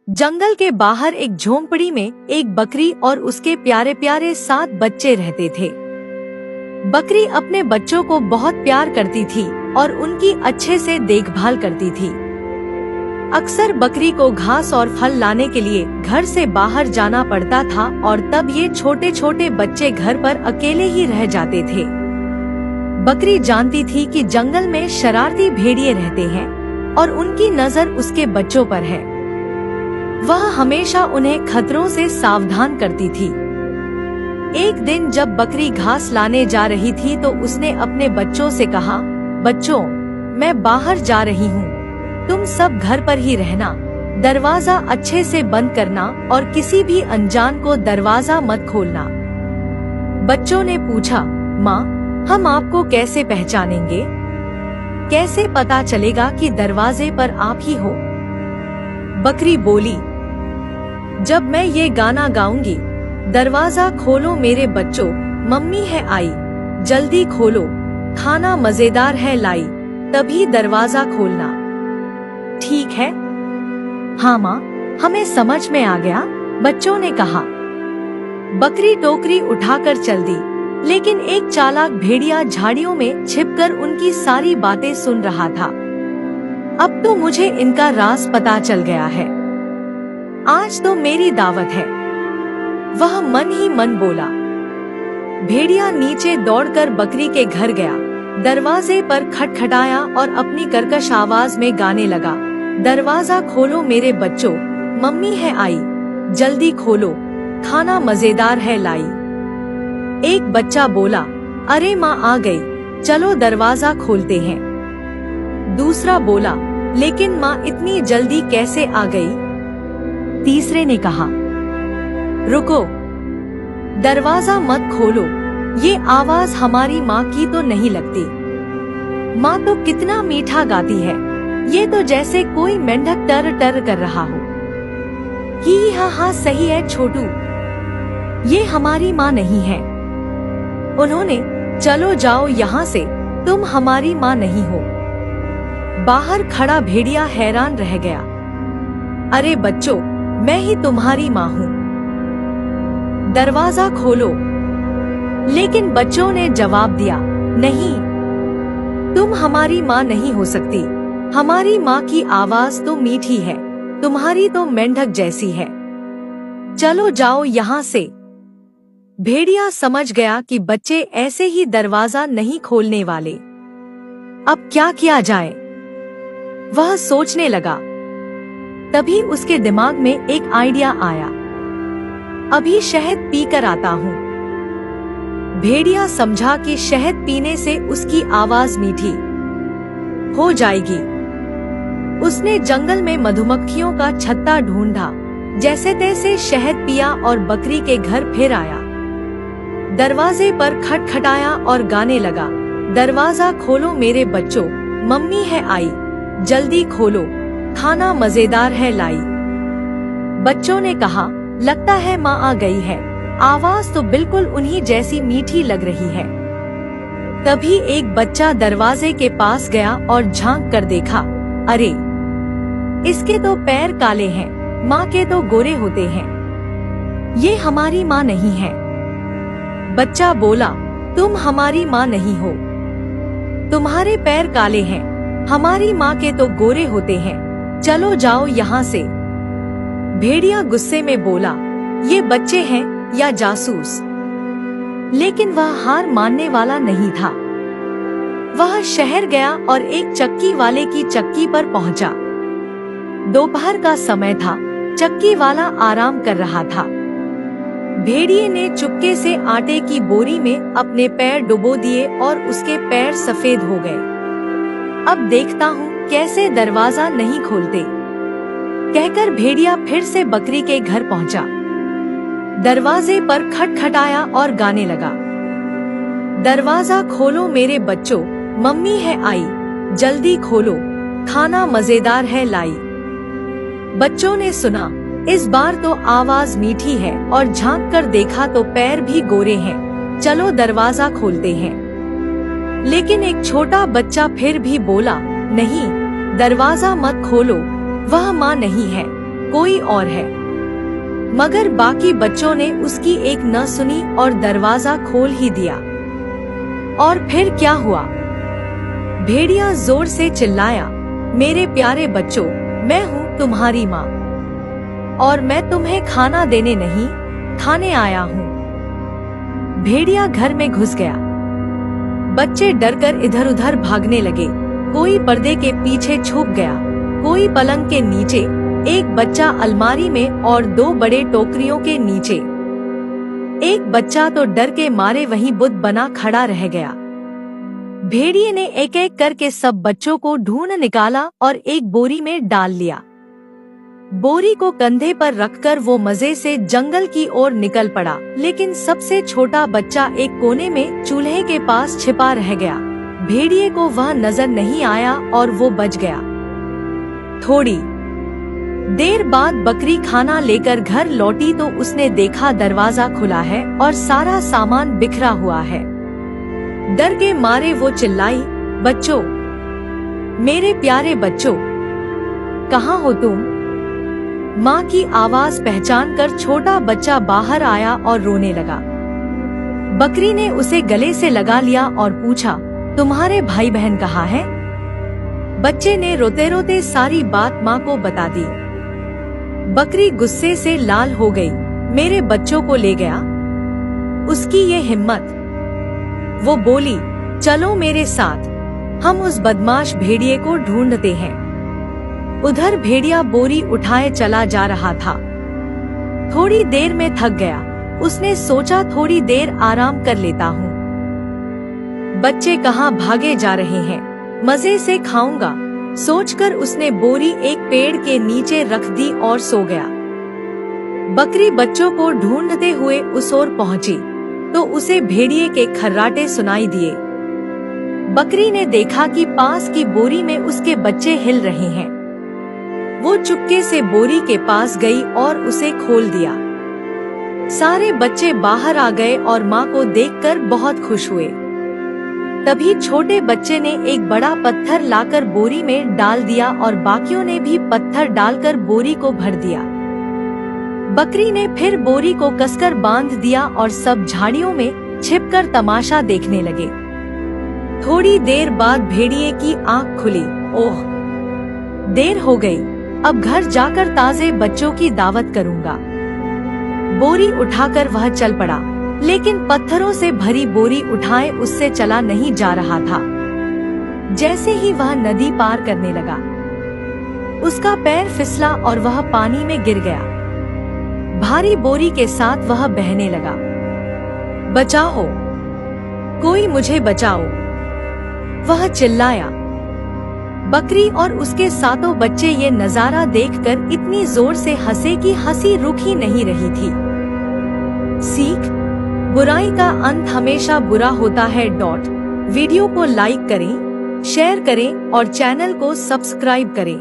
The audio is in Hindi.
जंगल के बाहर एक झोंपड़ी में एक बकरी और उसके प्यारे प्यारे 7 बच्चे रहते थे। बकरी अपने बच्चों को बहुत प्यार करती थी और उनकी अच्छे से देखभाल करती थी। अक्सर बकरी को घास और फल लाने के लिए घर से बाहर जाना पड़ता था और तब ये छोटे छोटे बच्चे घर पर अकेले ही रह जाते थे। बकरी जानती थी कि जंगल में शरारती भेड़िए रहते हैं और उनकी नजर उसके बच्चों पर है। वह हमेशा उन्हें खतरों से सावधान करती थी। एक दिन जब बकरी घास लाने जा रही थी तो उसने अपने बच्चों से कहा, बच्चों, मैं बाहर जा रही हूँ, तुम सब घर पर ही रहना, दरवाजा अच्छे से बंद करना और किसी भी अनजान को दरवाजा मत खोलना। बच्चों ने पूछा, माँ, हम आपको कैसे पहचानेंगे? कैसे पता चलेगा कि दरवाजे पर आप ही हो? बकरी बोली, जब मैं ये गाना गाऊंगी, दरवाजा खोलो मेरे बच्चों, मम्मी है आई, जल्दी खोलो, खाना मजेदार है लाई, तभी दरवाजा खोलना। ठीक है? हाँ माँ, हमें समझ में आ गया, बच्चों ने कहा। बकरी टोकरी उठाकर चल दी, लेकिन एक चालाक भेड़िया झाड़ियों में छिपकर उनकी सारी बातें सुन रहा था। अब तो मुझे इनका राज पता चल गया है, आज तो मेरी दावत है, वह मन ही मन बोला। भेड़िया नीचे दौड़कर बकरी के घर गया, दरवाजे पर खटखटाया और अपनी कर्कश आवाज में गाने लगा, दरवाजा खोलो मेरे बच्चों, मम्मी है आई, जल्दी खोलो, खाना मजेदार है लाई। एक बच्चा बोला, अरे माँ आ गई, चलो दरवाजा खोलते हैं। दूसरा बोला, लेकिन माँ इतनी जल्दी कैसे आ गई? तीसरे ने कहा, रुको, दरवाजा मत खोलो, ये आवाज हमारी माँ की तो नहीं लगती। माँ तो कितना मीठा गाती है, ये तो जैसे कोई मेंढक टर टर कर रहा हो। ही हाँ, सही है छोटू, ये हमारी माँ नहीं है। उन्होंने, चलो जाओ यहाँ से, तुम हमारी माँ नहीं हो। बाहर खड़ा भेड़िया हैरान रह गया, अरे बच्चों, मैं ही तुम्हारी माँ हूँ, दरवाजा खोलो। लेकिन बच्चों ने जवाब दिया, नहीं, तुम हमारी माँ नहीं हो सकती, हमारी माँ की आवाज तो मीठी है, तुम्हारी तो मेंढक जैसी है, चलो जाओ यहाँ से। भेड़िया समझ गया कि बच्चे ऐसे ही दरवाजा नहीं खोलने वाले। अब क्या किया जाए, वह सोचने लगा। तभी उसके दिमाग में एक आइडिया आया, अभी शहद पीकर आता हूँ। भेड़िया समझा कि शहद पीने से उसकी आवाज मीठी हो जाएगी। उसने जंगल में मधुमक्खियों का छत्ता ढूंढा, जैसे तैसे शहद पिया और बकरी के घर फिर आया। दरवाजे पर खटखटाया और गाने लगा, दरवाजा खोलो मेरे बच्चों, मम्मी है आई, जल्दी खोलो, खाना मजेदार है लाई। बच्चों ने कहा, लगता है माँ आ गई है, आवाज तो बिल्कुल उन्हीं जैसी मीठी लग रही है। तभी एक बच्चा दरवाजे के पास गया और झांक कर देखा, अरे, इसके तो पैर काले हैं, माँ के तो गोरे होते हैं, ये हमारी माँ नहीं है। बच्चा बोला, तुम हमारी माँ नहीं हो, तुम्हारे पैर काले हैं, हमारी माँ के तो गोरे होते हैं, चलो जाओ यहाँ से। भेड़िया गुस्से में बोला, ये बच्चे हैं या जासूस? लेकिन वह हार मानने वाला नहीं था। वह शहर गया और एक चक्की वाले की चक्की पर पहुंचा। दोपहर का समय था, चक्की वाला आराम कर रहा था। भेड़िए ने चुपके से आटे की बोरी में अपने पैर डुबो दिए और उसके पैर सफेद हो गए। अब देखता हूँ कैसे दरवाजा नहीं खोलते, कहकर भेड़िया फिर से बकरी के घर पहुंचा। दरवाजे पर खटखटाया और गाने लगा, दरवाजा खोलो मेरे बच्चों, मम्मी है आई, जल्दी खोलो, खाना मजेदार है लाई। बच्चों ने सुना, इस बार तो आवाज मीठी है और झांक कर देखा तो पैर भी गोरे हैं, चलो दरवाजा खोलते हैं। लेकिन एक छोटा बच्चा फिर भी बोला, नहीं, दरवाजा मत खोलो, वह माँ नहीं है, कोई और है। मगर बाकी बच्चों ने उसकी एक न सुनी और दरवाजा खोल ही दिया। और फिर क्या हुआ? भेड़िया जोर से चिल्लाया, मेरे प्यारे बच्चों, मैं हूँ तुम्हारी माँ और मैं तुम्हें खाना देने नहीं, खाने आया हूँ। भेड़िया घर में घुस गया। बच्चे डरकर इधर उधर भागने लगे। कोई पर्दे के पीछे छुप गया, कोई पलंग के नीचे, एक बच्चा अलमारी में और 2 बड़े टोकरियों के नीचे। एक बच्चा तो डर के मारे वहीं बुत बना खड़ा रह गया। भेड़िए ने एक एक करके सब बच्चों को ढूंढ निकाला और एक बोरी में डाल लिया। बोरी को कंधे पर रखकर वो मजे से जंगल की ओर निकल पड़ा, लेकिन सबसे छोटा बच्चा एक कोने में चूल्हे के पास छिपा रह गया। भेड़िए को वह नजर नहीं आया और वो बच गया। थोड़ी देर बाद बकरी खाना लेकर घर लौटी तो उसने देखा दरवाजा खुला है और सारा सामान बिखरा हुआ है। डर के मारे वो चिल्लाई, बच्चों, मेरे प्यारे बच्चों, कहाँ हो तुम? माँ की आवाज पहचान कर छोटा बच्चा बाहर आया और रोने लगा। बकरी ने उसे गले से लगा लिया और पूछा, तुम्हारे भाई बहन कहाँ हैं? बच्चे ने रोते रोते सारी बात माँ को बता दी। बकरी गुस्से से लाल हो गई। मेरे बच्चों को ले गया? उसकी ये हिम्मत! वो बोली, चलो मेरे साथ, हम उस बदमाश भेड़िए को ढूंढते हैं। उधर भेड़िया बोरी उठाए चला जा रहा था। थोड़ी देर में थक गया। उसने सोचा थोड़ी देर आराम कर लेता हूँ। बच्चे कहाँ भागे जा रहे हैं, मजे से खाऊंगा, सोचकर उसने बोरी एक पेड़ के नीचे रख दी और सो गया। बकरी बच्चों को ढूंढते हुए उस ओर पहुंची तो उसे भेड़िए के खर्राटे सुनाई दिए। बकरी ने देखा कि पास की बोरी में उसके बच्चे हिल रहे हैं। वो चुपके से बोरी के पास गई और उसे खोल दिया। सारे बच्चे बाहर आ गए और माँ को देखकर बहुत खुश हुए। तभी छोटे बच्चे ने एक बड़ा पत्थर लाकर बोरी में डाल दिया और बाकियों ने भी पत्थर डालकर बोरी को भर दिया। बकरी ने फिर बोरी को कसकर बांध दिया और सब झाड़ियों में छिपकर तमाशा देखने लगे। थोड़ी देर बाद भेड़िए की आंख खुली। ओह, देर हो गई, अब घर जाकर ताजे बच्चों की दावत करूंगा। बोरी उठाकर वह चल पड़ा, लेकिन पत्थरों से भरी बोरी उठाए उससे चला नहीं जा रहा था। जैसे ही वह नदी पार करने लगा, उसका पैर फिसला और वह पानी में गिर गया। भारी बोरी के साथ वह बहने लगा। बचाओ, कोई मुझे बचाओ, वह चिल्लाया। बकरी और उसके सातों बच्चे ये नजारा देखकर इतनी जोर से हंसे कि हंसी रुक ही नहीं रही थी। सीख, बुराई का अंत हमेशा बुरा होता है। वीडियो को लाइक करें, शेयर करें और चैनल को सब्सक्राइब करें।